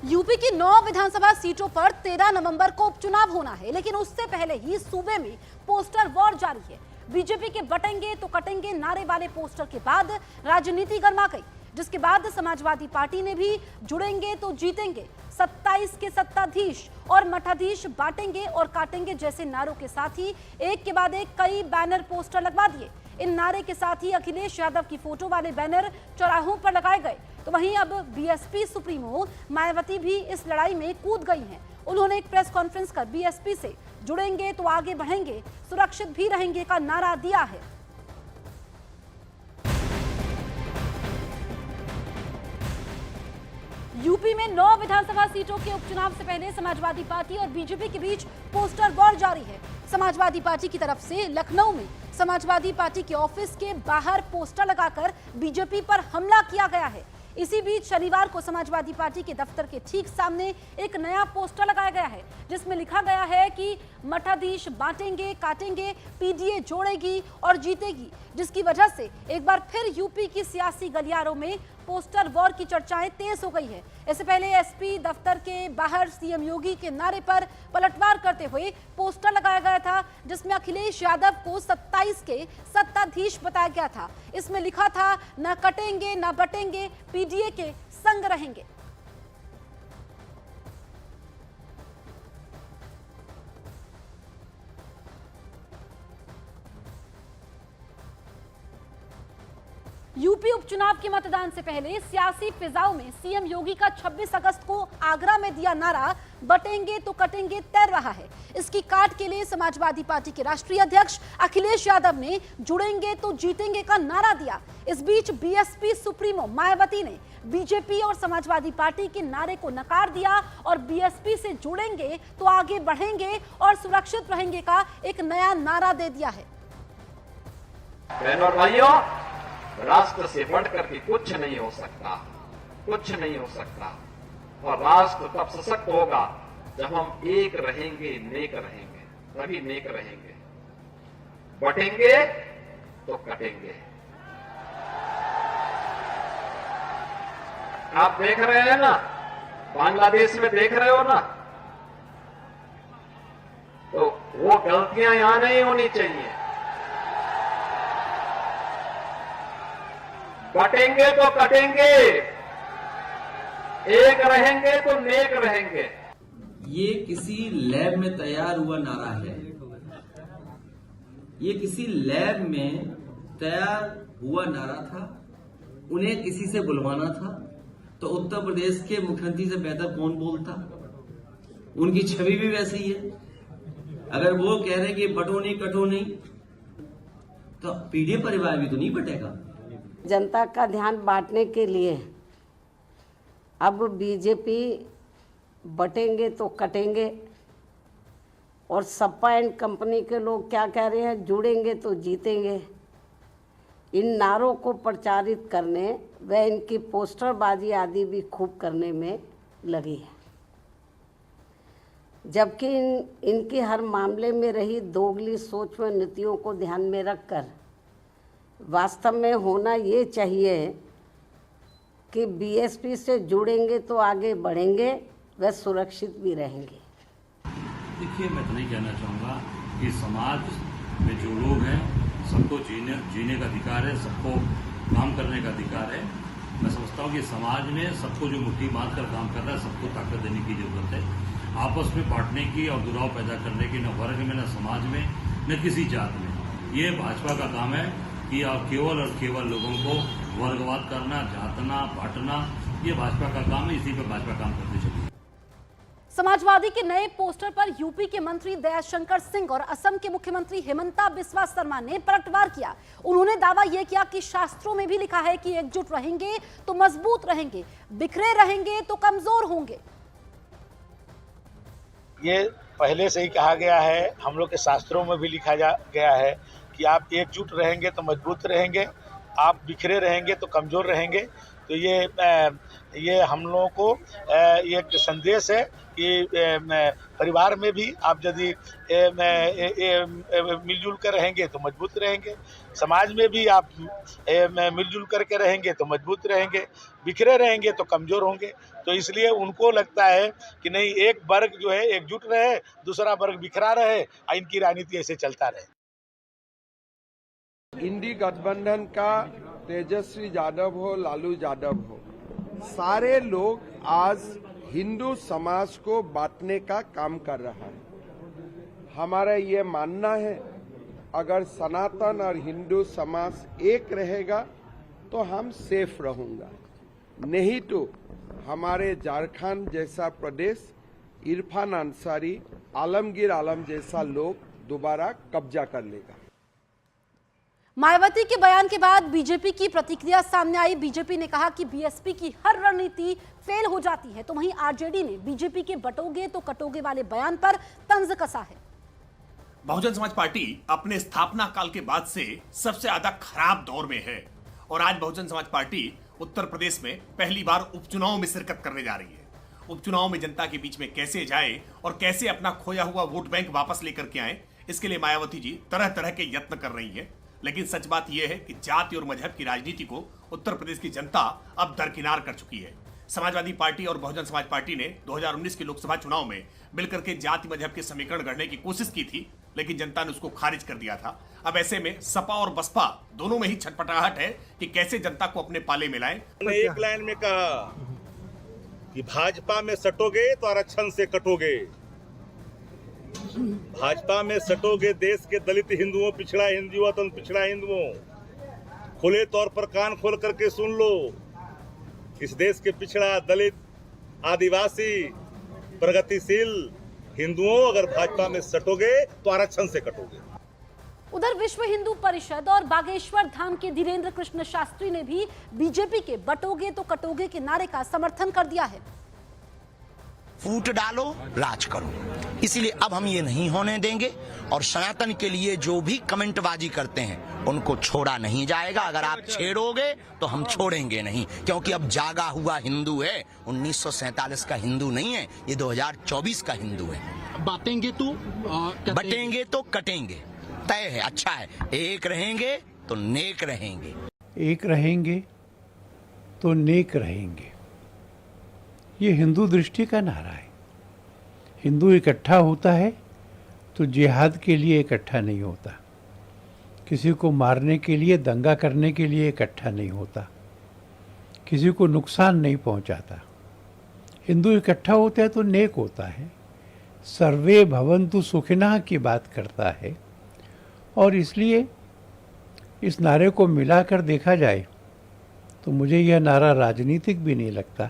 UP की 9 विधानसभा सीटों पर 13 नवंबर को उपचुनाव होना है, लेकिन उससे पहले ही सूबे में पोस्टर वॉर जारी है। बीजेपी के बटेंगे तो कटेंगे नारे वाले पोस्टर के बाद राजनीति गर्मा गई, जिसके बाद समाजवादी पार्टी ने भी जुड़ेंगे तो जीतेंगे, 27 के सत्ताधीश और मठाधीश बांटेंगे और काटेंगे जैसे नारों के साथ ही एक के बाद एक कई बैनर पोस्टर लगवा दिए। इन नारे के साथ ही अखिलेश यादव की फोटो वाले बैनर चौराहों पर लगाए गए। तो वहीं अब बीएसपी सुप्रीमो मायावती भी इस लड़ाई में कूद गई हैं। उन्होंने एक प्रेस कॉन्फ्रेंस कर बीएसपी से जुड़ेंगे तो आगे बढ़ेंगे, सुरक्षित भी रहेंगे का नारा दिया है। यूपी में 9 विधानसभा सीटों के उपचुनाव से पहले समाजवादी पार्टी और बीजेपी के बीच पोस्टर वॉर जारी है। समाजवादी पार्टी की तरफ से लखनऊ में समाजवादी पार्टी के ऑफिस के बाहर पोस्टर लगाकर बीजेपी पर हमला किया गया है। इसी बीच शनिवार को समाजवादी पार्टी के दफ्तर के ठीक सामने एक नया पोस्टर लगाया गया है, जिसमें लिखा गया है कि मठाधीश बांटेंगे, काटेंगे, पीडीए जोड़ेगी और जीतेगी, जिसकी वजह से एक बार फिर यूपी की सियासी गलियारों में पोस्टर वॉर की चर्चाएं तेज हो गई है। इससे पहले एसपी दफ्तर के बाहर सीएम योगी के नारे पर पलटवार करते हुए पोस्टर लगाया गया था, जिसमें अखिलेश यादव को 27 के सत्ताधीश बताया गया था। इसमें लिखा था, न कटेंगे न बटेंगे, पीडीए के संग रहेंगे। यूपी उपचुनाव के मतदान से पहले सियासी फिजाओं में सीएम योगी का 26 अगस्त को आगरा में दिया नारा बटेंगे तो कटेंगे तैर रहा है। इसकी काट के लिए समाजवादी पार्टी के राष्ट्रीय अध्यक्ष अखिलेश यादव ने जुड़ेंगे तो जीतेंगे का नारा दिया। इस बीच बीएसपी सुप्रीमो मायावती ने बीजेपी और समाजवादी पार्टी के नारे को नकार दिया और बीएसपी से जुड़ेंगे तो आगे बढ़ेंगे और सुरक्षित रहेंगे का एक नया नारा दे दिया है। बहनों भाइयों, राष्ट्र से बढ़कर के कुछ नहीं हो सकता, कुछ नहीं हो सकता। और राष्ट्र तब सशक्त होगा जब हम एक रहेंगे, नेक रहेंगे, तभी नेक रहेंगे। बटेंगे तो कटेंगे। आप देख रहे हैं ना, बांग्लादेश में देख रहे हो ना, तो वो गलतियां यहां नहीं होनी चाहिए। बटेंगे तो कटेंगे, एक रहेंगे तो नेक रहेंगे। ये किसी लैब में तैयार हुआ नारा है। ये किसी लैब में तैयार हुआ नारा था। उन्हें किसी से बुलवाना था तो उत्तर प्रदेश के मुख्यमंत्री से बेहतर कौन बोलता। उनकी छवि भी वैसी ही है। अगर वो कह रहे हैं कि बटो नहीं कटो नहीं, तो पीडीए परिवार भी तो नहीं बटेगा। जनता का ध्यान बांटने के लिए अब बीजेपी बटेंगे तो कटेंगे और सपा एंड कंपनी के लोग क्या कह रहे हैं, जुड़ेंगे तो जीतेंगे। इन नारों को प्रचारित करने व इनकी पोस्टरबाजी आदि भी खूब करने में लगी है, जबकि इनकी हर मामले में रही दोगली सोच व नीतियों को ध्यान में रखकर वास्तव में होना ये चाहिए कि बीएसपी से जुड़ेंगे तो आगे बढ़ेंगे व सुरक्षित भी रहेंगे। देखिए, मैं इतना ही कहना चाहूँगा कि समाज में जो लोग हैं सबको जीने का अधिकार है, सबको काम करने का अधिकार है। मैं समझता हूँ कि समाज में सबको जो मुट्ठी बांध कर काम कर रहा है, सबको ताकत देने की जरूरत है। आपस में बांटने की और दुराव पैदा करने की न वर्ग में, न समाज में, न किसी जात में। ये भाजपा का काम है कि आप केवल और केवल लोगों को वर्गवाद करना, जातना, बांटना, ये भाजपा का काम है। इसी पे भाजपा काम करती चली। समाजवादी के नए पोस्टर पर यूपी के मंत्री दयाशंकर सिंह और असम के मुख्यमंत्री हिमंता बिस्वा शर्मा ने पलटवार किया। उन्होंने दावा यह किया कि शास्त्रों में भी लिखा है कि एकजुट रहेंगे तो मजबूत रहेंगे, बिखरे रहेंगे तो कमजोर होंगे। ये पहले से ही कहा गया है, हम लोग के शास्त्रों में भी लिखा गया है कि आप एकजुट रहेंगे तो मजबूत रहेंगे, आप बिखरे रहेंगे तो कमज़ोर रहेंगे। तो ये हम लोगों को एक संदेश है कि परिवार में भी आप यदि मिलजुल कर रहेंगे तो मजबूत रहेंगे, समाज में भी आप मिलजुल करके रहेंगे तो मजबूत रहेंगे, बिखरे रहेंगे तो कमज़ोर होंगे। तो तो इसलिए उनको लगता है कि नहीं, एक वर्ग जो है एकजुट रहे, दूसरा वर्ग बिखरा रहे, इनकी राजनीति ऐसे चलता रहे। इंडी गठबंधन का तेजस्वी यादव हो, लालू यादव हो, सारे लोग आज हिंदू समाज को बांटने का काम कर रहा है। हमारा ये मानना है, अगर सनातन और हिंदू समाज एक रहेगा तो हम सेफ रहूंगा, नहीं तो हमारे झारखंड जैसा प्रदेश इरफान अंसारी, आलमगीर आलम जैसा लोग दोबारा कब्जा कर लेगा। मायावती के बयान के बाद बीजेपी की प्रतिक्रिया सामने आई। बीजेपी ने कहा कि बीएसपी की हर रणनीति फेल हो जाती है, तो वहीं आरजेडी ने बीजेपी के बटोगे तो कटोगे वाले बयान पर तंज कसा है। बहुजन समाज पार्टी अपने स्थापना काल के बाद से सबसे ज्यादा खराब दौर में है और आज बहुजन समाज पार्टी उत्तर प्रदेश में पहली बार उपचुनाव में शिरकत करने जा रही है। उपचुनाव में जनता के बीच में कैसे जाए और कैसे अपना खोया हुआ वोट बैंक वापस लेकर के आए, इसके लिए मायावती जी तरह तरह के यत्न कर रही है। लेकिन सच बात यह है कि जाति और मजहब की राजनीति को उत्तर प्रदेश की जनता अब दरकिनार कर चुकी है। समाजवादी पार्टी और बहुजन समाज पार्टी ने 2019 के लोकसभा चुनाव में मिलकर के जाति मजहब के समीकरण गढ़ने की कोशिश की थी, लेकिन जनता ने उसको खारिज कर दिया था। अब ऐसे में सपा और बसपा दोनों में ही छटपटाहट है कि कैसे जनता को अपने पाले में लाएं। एक लाइन में कहा कि भाजपा में सटोगे तो आरक्षण से कटोगे, भाजपा में सटोगे देश के दलित हिंदुओं, पिछड़ा हिंदुओं, तो पिछड़ा हिंदुओं, खुले तौर पर कान खोल करके सुन लो, इस देश के पिछड़ा, दलित, आदिवासी, प्रगतिशील हिंदुओं अगर भाजपा में सटोगे तो आरक्षण से कटोगे। उधर विश्व हिंदू परिषद और बागेश्वर धाम के धीरेन्द्र कृष्ण शास्त्री ने भी बीजेपी के बटोगे तो कटोगे के नारे का समर्थन कर दिया है। फूट डालो, राज करो, इसीलिए अब हम ये नहीं होने देंगे और सनातन के लिए जो भी कमेंटबाजी करते हैं उनको छोड़ा नहीं जाएगा। अगर आप छेड़ोगे तो हम छोड़ेंगे नहीं, क्योंकि अब जागा हुआ हिंदू है, 1947 का हिंदू नहीं है, ये 2024 का हिंदू है। बांटेंगे तो बटेंगे तो कटेंगे, तय है, अच्छा है। एक रहेंगे तो नेक रहेंगे, एक रहेंगे तो नेक रहेंगे, ये हिंदू दृष्टि का नारा है। हिंदू इकट्ठा होता है तो जिहाद के लिए इकट्ठा नहीं होता, किसी को मारने के लिए, दंगा करने के लिए इकट्ठा नहीं होता, किसी को नुकसान नहीं पहुंचाता। हिंदू इकट्ठा होता है तो नेक होता है, सर्वे भवन्तु सुखिनः की बात करता है। और इसलिए इस नारे को मिलाकर देखा जाए तो मुझे यह नारा राजनीतिक भी नहीं लगता,